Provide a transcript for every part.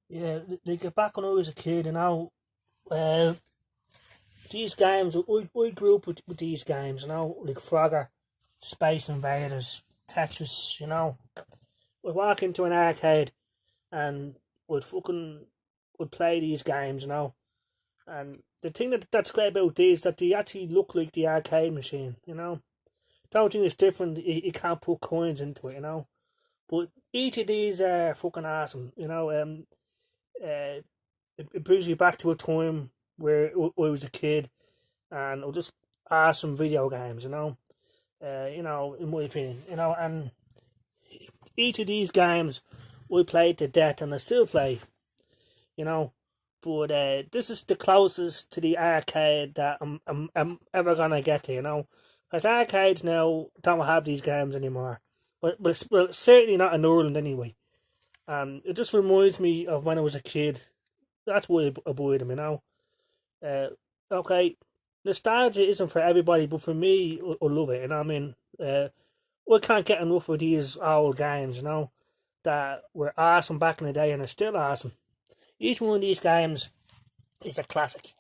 Yeah, they get back when I was a kid, uh, these games, I grew up with these games, like Frogger, Space Invaders, Tetris, We'd walk into an arcade and would play these games, And the thing that's great about these is that they actually look like the arcade machine, The only thing that's different, you can't put coins into it, But each of these are fucking awesome, it brings me back to a time where I was a kid and I was just awesome video games, in my opinion, and each of these games I played to death and I still play, you know. But this is the closest to the arcade that I'm ever gonna get to, Because arcades now don't have these games anymore. Well, it's certainly not in Ireland anyway. It just reminds me of when I was a kid. That's why I bought them, Uh, okay, nostalgia isn't for everybody, but for me, I love it. I can't get enough of these old games, that were awesome back in the day and are still awesome. Each one of these games is a classic,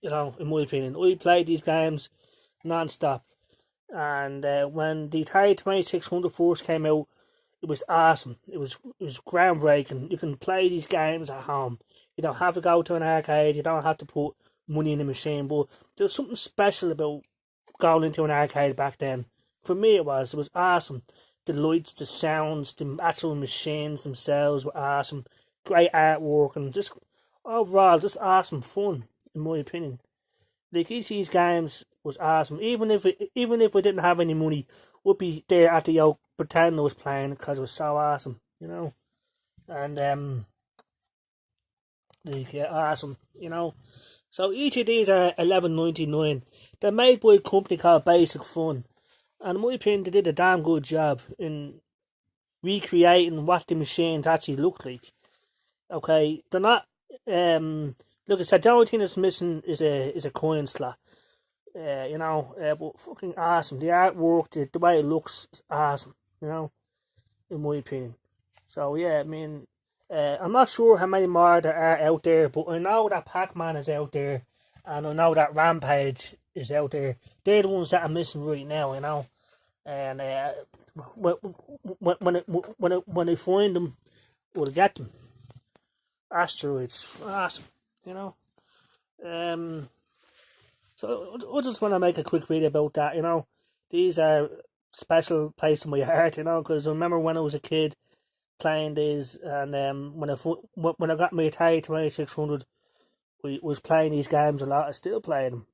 in my opinion. I played these games non-stop. And when the Atari 2600 first came out, it was awesome. It was groundbreaking. You can play these games at home. You don't have to go to an arcade. You don't have to put money in the machine. But there was something special about going into an arcade back then. For me, it was. It was awesome. The lights, the sounds, the actual machines themselves were awesome. Great artwork and just overall, just awesome fun, in my opinion. Like each of these games was awesome. Even if we didn't have any money, we'd be there at the yoke pretending I was playing because it was so awesome. And like yeah, awesome, So each of these are 11.99. They're made by a company called Basic Fun, and in my opinion, they did a damn good job in recreating what the machines actually look like. Okay, they're not. Look, I said the only thing that's missing is a coin slot. But fucking awesome. The artwork, the way it looks is awesome, in my opinion. So, yeah, I'm not sure how many more there are out there, but I know that Pac-Man is out there, and I know that Rampage is out there. They're the ones that I'm missing right now, And when I find them, we'll get them. Asteroids, awesome, you know. Um, So I just want to make a quick video about that. These are special place in my heart. Because I remember when I was a kid playing these, and when I got my Atari 2600, we was playing these games a lot. I still play them.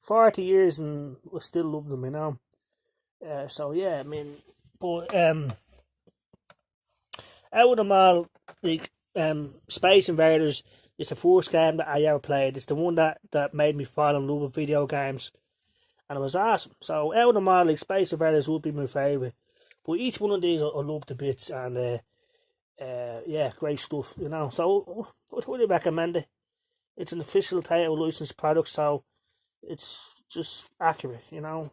40 years and I still love them. So yeah, but out of them all, like Space Invaders is the first game that I ever played. It's the one that made me fall in love with video games, and it was awesome. So out of them all, like Space Invaders would be my favourite. But each one of these I love the bits, and yeah, great stuff. So I'd really recommend it. It's an official title licensed product, so it's just accurate. So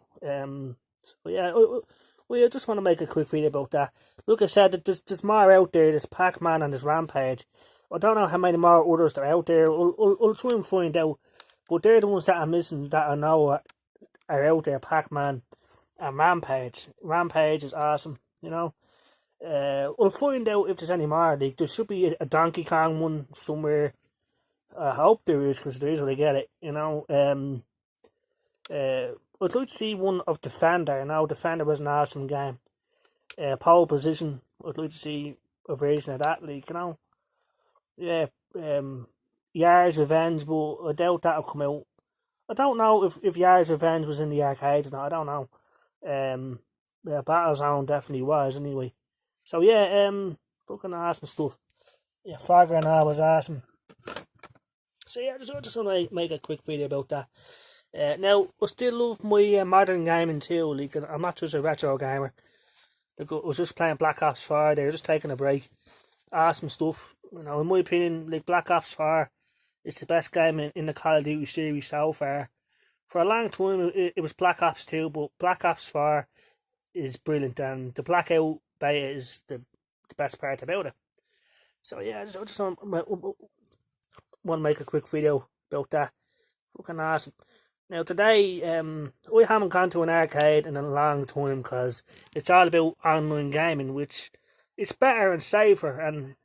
yeah, I just want to make a quick video about that. Like I said, that there's more out there. There's Pac-Man and there's Rampage. I don't know how many more others are out there. I'll try and find out. But they're the ones that I'm missing that I know are out there. Pac-Man and Rampage. Rampage is awesome. We'll find out if there's any more. Like there should be a Donkey Kong one somewhere. I hope there is, because there is when I get it. I'd like to see one of Defender. Defender was an awesome game. Pole position. I'd like to see a version of that. Yeah. Yars Revenge, but I doubt that'll come out. I don't know if Yars Revenge was in the arcades or not. I don't know. Yeah, Battlezone definitely was anyway. So yeah, fucking awesome stuff. Yeah, Frogger and all was awesome. So yeah, I just want to make a quick video about that. Now, I still love my modern gaming too. Like, I'm not just a retro gamer. Like, I was just playing Black Ops 4 there, just taking a break. Awesome stuff. In my opinion, like Black Ops 4 is the best game in the Call of Duty series so far. For a long time, it was Black Ops 2, but Black Ops 4 is brilliant, and the Blackout beta is the best part about it. So yeah, I just want to make a quick video about that. Fucking awesome. Now today, we haven't gone to an arcade in a long time because it's all about online gaming, which is better and safer, and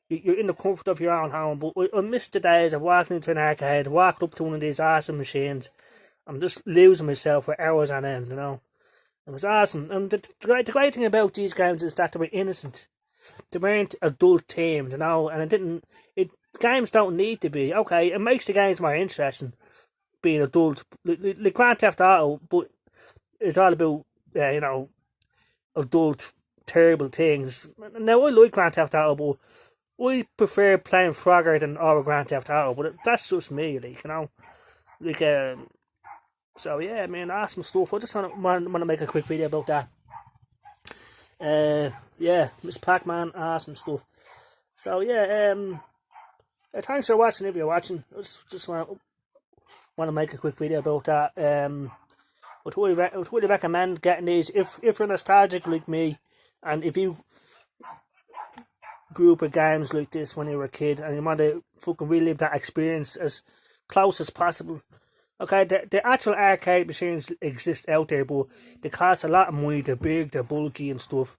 you're in the comfort of your own home. But I miss the days of walking into an arcade, walking up to one of these awesome machines, I'm just losing myself for hours on end. It was awesome. And the great thing about these games is that they were innocent. They weren't adult themed, and it didn't. Games don't need to be. Okay, it makes the games more interesting being adult. Like Grand Theft Auto, but it's all about adult terrible things. Now I like Grand Theft Auto, but I prefer playing Frogger than all Grand Theft Auto. But that's just me, like So yeah, man, awesome stuff. I just want to make a quick video about that. Yeah, Miss Pac-Man, awesome stuff. So yeah, thanks for watching. If you're watching, I just want to make a quick video about that. I'd really recommend getting these if you're nostalgic like me, and if you grew up with games like this when you were a kid and you want to fucking relive that experience as close as possible. Okay, the actual arcade machines exist out there, but they cost a lot of money. They're big, they're bulky and stuff.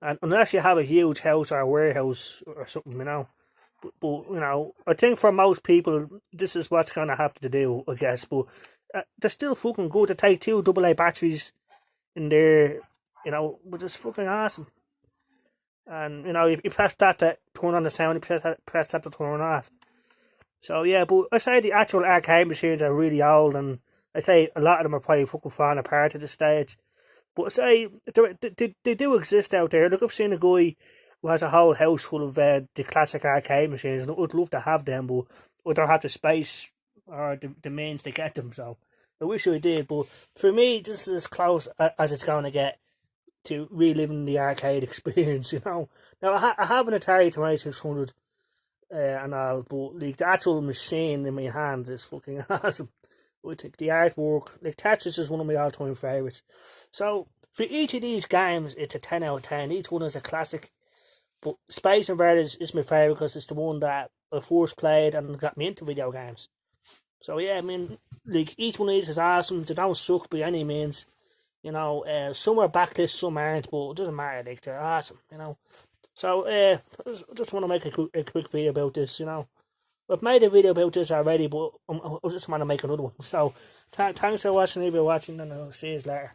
And unless you have a huge house or a warehouse or something, But I think for most people, this is what's going to have to do, I guess. But they're still fucking good. To take two AA batteries in there, which is fucking awesome. And, you press that to turn on the sound, you press that to turn off. So, yeah, but I say the actual arcade machines are really old, and I say a lot of them are probably fucking falling apart at this stage. But I say, they do exist out there. Look, I've seen a guy who has a whole house full of the classic arcade machines, and I'd love to have them, but I don't have the space or the means to get them, so I wish I did. But for me, this is as close as it's going to get to reliving the arcade experience, Now, I have an Atari 2600 and all, but like the actual machine in my hands is fucking awesome. I think the artwork, like Tetris is one of my all-time favourites. So, for each of these games, it's a 10 out of 10. Each one is a classic. But Space Invaders is my favourite because it's the one that I first played and got me into video games. So, yeah, like each one of these is awesome. They don't suck by any means. Some are backlist, some aren't, but it doesn't matter. Like, they're awesome, So, I just want to make a quick video about this, I've made a video about this already, but I just want to make another one. So, thanks for watching if you're watching, and I'll see you later.